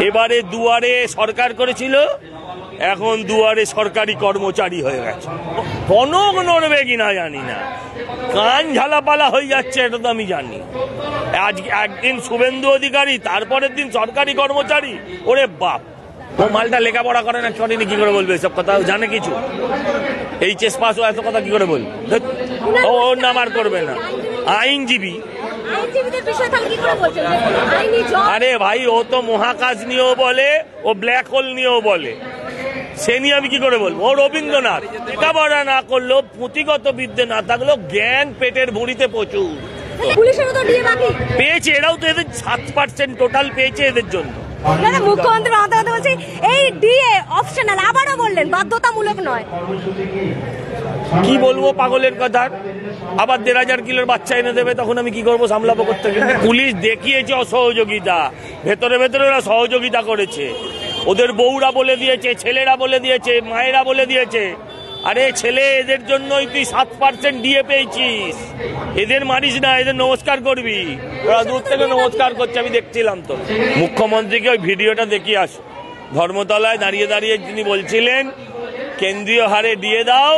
এবারে দুয়ারে সরকার করেছিল, এখন দুয়ারে সরকারি কর্মচারী হয়ে গেছে। টনক নড়বে কিনা জানি না, কান ঝালাপালা হয়ে যাচ্ছে এটা তো আমি জানি। আজ একদিন শুভেন্দু অধিকারী, তারপরের দিন সরকারি কর্মচারী। ওরে বাপ, ও মালটা লেখাপড়া করে না, করেনি, কি করে বলবে এসব কথা? জানে কিছু? এইচএস পাস ও এত কথা কি করে বলবে? ওর নাম আর করবে না। আইনজীবী, আরে ভাই ও তো মহাকাশ নিয়েও বলে, ও ব্ল্যাক হোল নিয়েও বলে, সে নিয়ে আমি কি করে বলবো? ও রবীন্দ্রনাথ। লেখাপড়া না করলেও, পুঁথিগত বিদ্যে না থাকলেও জ্ঞান পেটের ভুঁড়িতে প্রচুর পেয়েছে। এরাও তো এদের 7% টোটাল পেয়েছে এদের জন্য। মুখ্যমন্ত্রী মমতা বন্দ্যোপাধ্যায় বলছে এই ডিএ অপশনাল, আবারও বললেন বাধ্যতামূলক নয়। কি বলবো পাগলের কথা? আবার 1,500 কিলোর বাচ্চা এনে দেবে, তখন আমি কি করবো? সামলাবো করতে গেলে? পুলিশ দেখিয়েছে অসহযোগিতা, ভেতরে ভেতরে ওরা সহযোগিতা করেছে। ওদের বউরা বলে দিয়েছে, ছেলেরা বলে দিয়েছে, মায়েরা বলে দিয়েছে, আরে ছেলে এদের জন্যই তুই 7% ডিএ পেয়েছিস, এদের মারিস না, এদের নমস্কার করবি। ওরা দূর থেকে নমস্কার করছে, আমি দেখছিলাম তো। মুখ্যমন্ত্রীকে ওই ভিডিওটা দেখিয়ে আস। ধর্মতলায় দাঁড়িয়ে দাঁড়িয়ে তিনি বলছিলেন কেন্দ্রীয় হারে ডিএ দাও,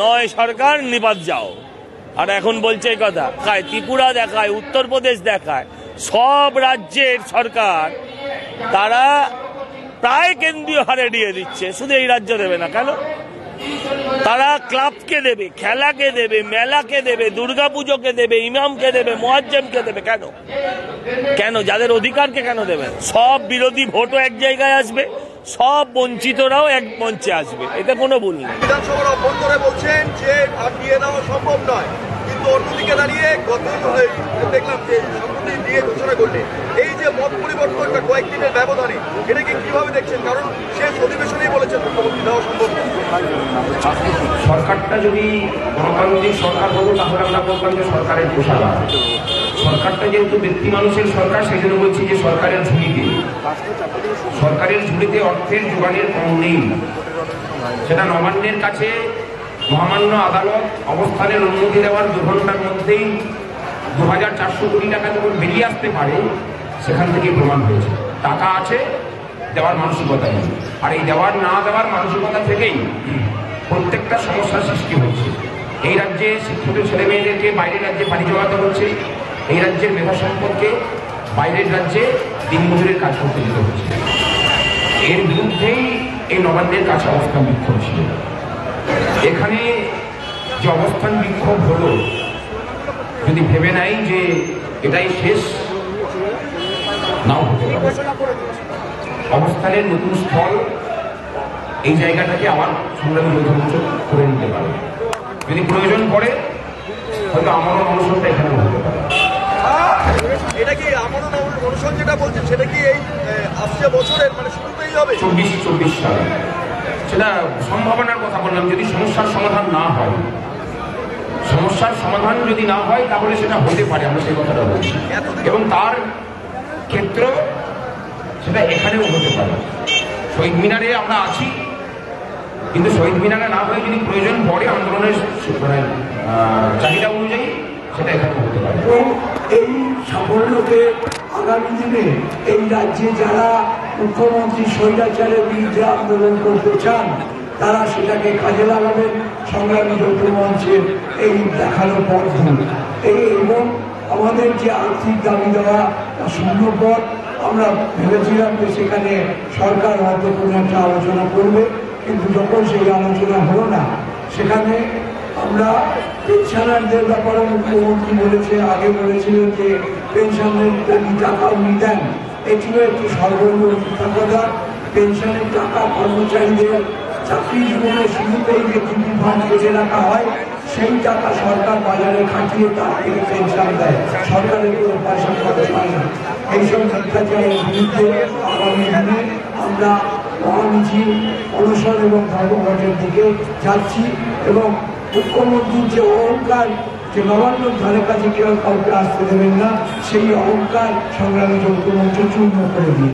নয় সরকার নিপাত যাও। আর এখন বলছে এই কথা, ত্রিপুরা দেখায়, উত্তরপ্রদেশ দেখায়, সব রাজ্যের সরকার তারা প্রায় কেন্দ্রীয় হারে ডিএ দিচ্ছে, শুধু এই রাজ্য দেবে না কেন? তারা ক্লাবকে দেবে, খেলাকে দেবে, মেলাকে দেবে, দুর্গাপুজোকে দেবে, ইমামকে দেবে, মুয়াজ্জেমকে দেবে। কেন কেন যাদের অধিকারকে কেন দেবে? সব বিরোধী ভোটও এক জায়গায় আসবে, সব বঞ্চিতরাও এক মঞ্চে আসবে, এতে কোনো ভুল নেই। বিধানসভার অভ্যন্তরে বলছেন যে আর দিয়ে দেওয়া সম্ভব নয়, কিন্তু অন্যদিকে দাঁড়িয়ে গত দেখলাম যে সম্প্রতি দিয়ে ঘোষণা করলে এই যে মত পরিবর্তনটা কয়েকদিনের ব্যবধানে, এটাকে কিভাবে দেখছেন? কারণ শেষ অধিবেশনেই বলেছেন মুখ্যমন্ত্রী দেওয়া সম্ভব নয়। সরকারটা যদি গণতান্ত্রিক সরকার হতো তাহলে আমরা বলতাম যে সরকারের কোষাগার। সরকারটা যেহেতু ব্যক্তি মানুষের সরকার, সেই জন্য বলছি যে সরকারের ঝুলিতে অর্থের যোগানের কম নেই। সেটা নবান্নের কাছে মহামান্য আদালত অবস্থানের অনুমতি দেওয়ার 2 ঘন্টার মধ্যেই 2400 কোটি টাকা যখন বেরিয়ে আসতে পারে, সেখান থেকে প্রমাণ হয়েছে টাকা আছে, দেওয়ার মানসিকতা নেই। আর এই দেওয়ার না দেওয়ার মানসিকতা থেকেই প্রত্যেকটা সমস্যার সৃষ্টি হচ্ছে। এই রাজ্যে শিক্ষিত ছেলে মেয়েদেরকে বাইরের রাজ্যে পাড়ি জমাতে হচ্ছে, এই রাজ্যের মেধা সম্পদকে বাইরের রাজ্যে দিনমজুরের কাজ করতে দিতে হচ্ছে। এর বিরুদ্ধেই এই নবান্নের কাছে অবস্থান বিক্ষোভ ছিল। এখানে যে অবস্থান বিক্ষোভ হলো, যদি ভেবে নাই যে এটাই শেষ, নাও হতে পারে। অবস্থানের নতুন স্থল এই জায়গাটাকে আবার সংগ্রামী যৌথ করে নিতে পারে। যদি প্রয়োজন পড়ে হয়তো আমারও অনশনটা এখানে হতে পারে। এটা কি আমারও অনশন যেটা বলছেন, সেটা কি এই আসছে বছরের মানে শুরুতেই হবে? 24 সালে। সেটা সম্ভাবনার কথা বললাম। যদি সমস্যার সমাধান না হয়, যদি না হয় তাহলে সেটা হতে পারে, আমরা সেই কথাটা বলছি। এবং তার ক্ষেত্র সেটা এখানেও হতে পারে। শহীদ মিনারে আমরা আছি, কিন্তু শহীদ মিনারে না হয়ে যদি প্রয়োজন পড়ে আন্দোলনের চাহিদা অনুযায়ী, সেটা এখানে হতে পারে। এই সাফল্যকে আগামী দিনে এই রাজ্যে যারা মুখ্যমন্ত্রী স্বৈরাচারের বিরুদ্ধে আন্দোলন করতে চান, তারা সেটাকে কাজে লাগাবেন সংগ্রামী যৌথ মঞ্চের এই দেখানো পথ। এবং আমাদের যে আর্থিক দাবি দেওয়া শূন্য পথ, আমরা ভেবেছিলাম যে সেখানে সরকার হয়তো কোনো একটা আলোচনা করবে, কিন্তু যখন সেই আলোচনা হলো না, সেখানে আমরা পেনশনারদের ব্যাপারে মুখ্যমন্ত্রী বলেছে, আগে বলেছিলেন যে পেনশনের টাকা উনি দেন, এটিও একটি সর্বনিম্ন মিথ্যা কথা। পেনশনের টাকা কর্মচারীদের চাকরি জীবনের শুরুতেই যে টিভি ফান্ড কেটে রাখা হয়, সেই টাকা সরকার বাজারে খাটিয়ে তার থেকে পেনশন দেয়, সরকারের কোনো পয়সা খরচ হয় না। এইসব মিথ্যাচারের বিরুদ্ধে আগামী দিনে আমরা মহামিছিল, অনশন এবং ধর্মঘটের দিকে যাচ্ছি। এবং মুখ্যমন্ত্রীর যে অহংকার, যে নবান্নর ধারে কাছে কেউ কাউকে আসতে দেবেন না, সেই অহংকার সংগ্রামী যৌথ মঞ্চ চূর্ণ করে দিই।